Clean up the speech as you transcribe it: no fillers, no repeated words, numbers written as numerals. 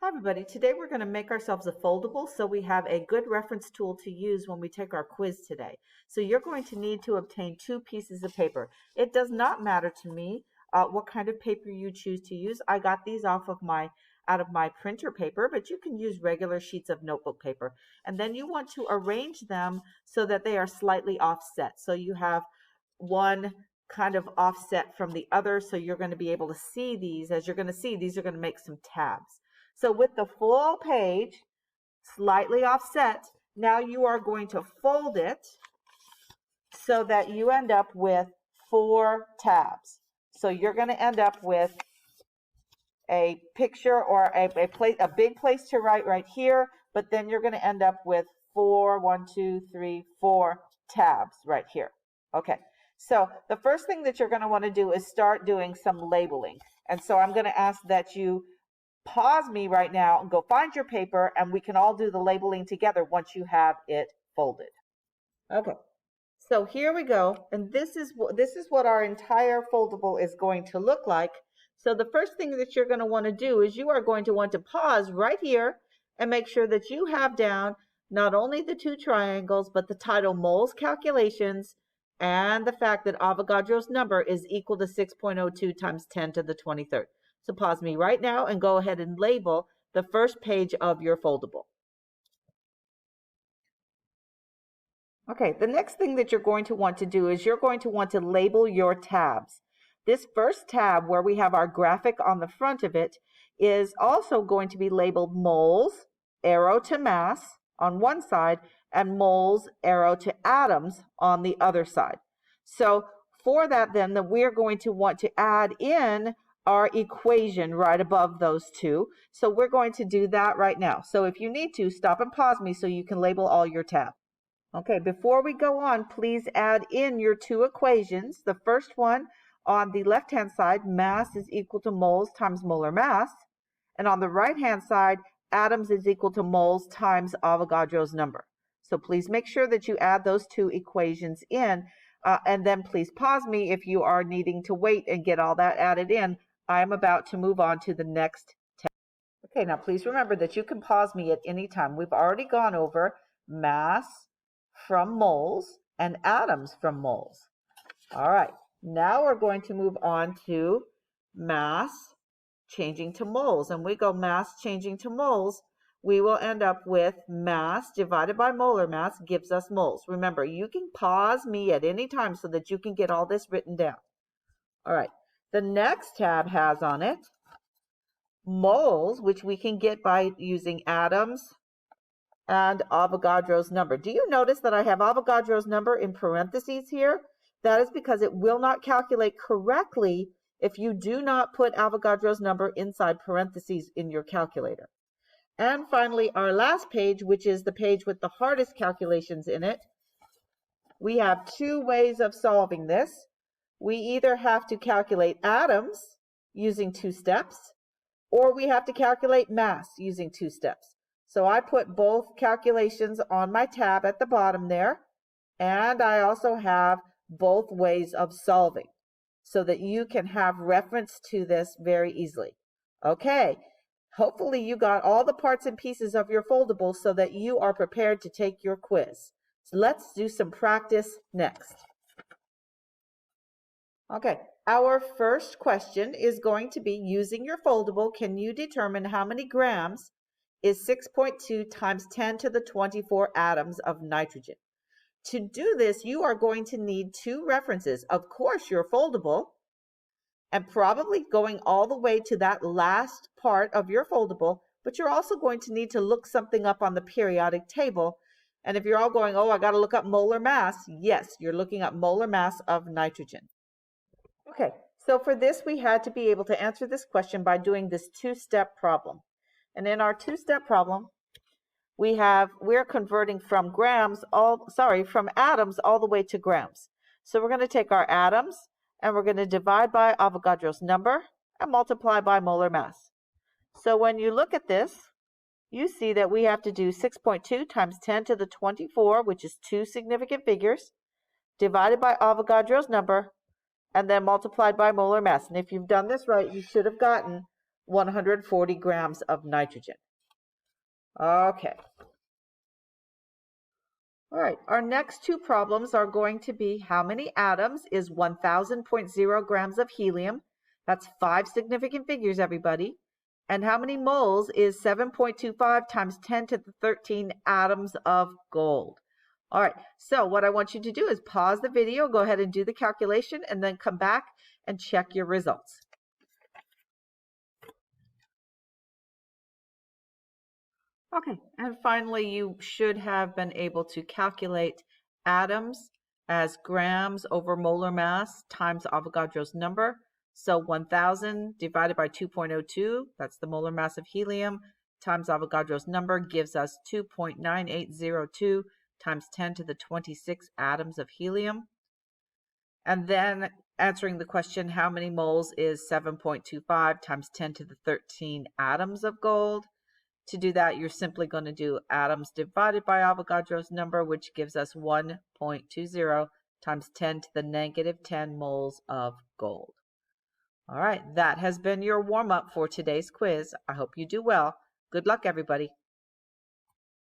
Hi everybody, today we're going to make ourselves a foldable so we have a good reference tool to use when we take our quiz today. So you're going to need to obtain 2 pieces of paper. It does not matter to me what kind of paper you choose to use. I got these out of my printer paper, but you can use regular sheets of notebook paper. And then you want to arrange them so that they are slightly offset. So you have one kind of offset from the other, so you're going to be able to see these. As you're going to see, these are going to make some tabs. So with the full page slightly offset, now you are going to fold it so that you end up with 4 tabs. So you're going to end up with a picture or a big place to write right here, but then you're going to end up with 4 tabs right here. Okay, so the first thing that you're going to want to do is start doing some labeling. And so I'm going to ask that you pause me right now and go find your paper, and we can all do the labeling together once you have it folded. Okay, so here we go, and this is what our entire foldable is going to look like. So the first thing that you're going to want to do is you are going to want to pause right here and make sure that you have down not only the 2 triangles, but the title moles calculations and the fact that Avogadro's number is equal to 6.02 times 10 to the 23rd. So pause me right now and go ahead and label the first page of your foldable. Okay, the next thing that you're going to want to do is you're going to want to label your tabs. This first tab where we have our graphic on the front of it is also going to be labeled moles, arrow to mass on one side, and moles, arrow to atoms on the other side. So for that then, we're going to want to add in our equation right above those 2. So we're going to do that right now. So if you need to, stop and pause me so you can label all your tabs. Okay, before we go on, please add in your 2 equations. The first one on the left-hand side, mass is equal to moles times molar mass. And on the right-hand side, atoms is equal to moles times Avogadro's number. So please make sure that you add those 2 equations in. And then please pause me if you are needing to wait and get all that added in. I'm about to move on to the next tab. Okay, now please remember that you can pause me at any time. We've already gone over mass from moles and atoms from moles. All right, now we're going to move on to mass changing to moles. And we go mass changing to moles, we will end up with mass divided by molar mass gives us moles. Remember, you can pause me at any time so that you can get all this written down. All right. The next tab has on it moles, which we can get by using atoms and Avogadro's number. Do you notice that I have Avogadro's number in parentheses here? That is because it will not calculate correctly if you do not put Avogadro's number inside parentheses in your calculator. And finally, our last page, which is the page with the hardest calculations in it, we have 2 ways of solving this. We either have to calculate atoms using 2 steps, or we have to calculate mass using 2 steps. So I put both calculations on my tab at the bottom there, and I also have both ways of solving so that you can have reference to this very easily. Okay, hopefully you got all the parts and pieces of your foldable so that you are prepared to take your quiz. So let's do some practice next. Okay, our first question is going to be, using your foldable, can you determine how many grams is 6.2 times 10 to the 24 atoms of nitrogen? To do this, you are going to need 2 references. Of course, your foldable, and probably going all the way to that last part of your foldable, but you're also going to need to look something up on the periodic table. And if you're all going, oh, I got to look up molar mass, yes, you're looking up molar mass of nitrogen. Okay, so for this, we had to be able to answer this question by doing this 2-step problem. And in our 2-step problem, we're converting from from atoms all the way to grams. So we're going to take our atoms and we're going to divide by Avogadro's number and multiply by molar mass. So when you look at this, you see that we have to do 6.2 times 10 to the 24, which is 2 significant figures, divided by Avogadro's number, and then multiplied by molar mass. And if you've done this right, you should have gotten 140 grams of nitrogen. Okay. All right, our next two problems are going to be how many atoms is 1000.0 grams of helium? That's 5 significant figures, everybody. And how many moles is 7.25 times 10 to the 13 atoms of gold? All right, so what I want you to do is pause the video, go ahead and do the calculation, and then come back and check your results. Okay, and finally, you should have been able to calculate atoms as grams over molar mass times Avogadro's number. So 1000 divided by 2.02, that's the molar mass of helium, times Avogadro's number gives us 2.9802 times 10 to the 26 atoms of helium. And then answering the question, how many moles is 7.25 times 10 to the 13 atoms of gold? To do that, you're simply going to do atoms divided by Avogadro's number, which gives us 1.20 times 10 to the negative 10 moles of gold. All right, that has been your warm-up for today's quiz. I hope you do well. Good luck, everybody.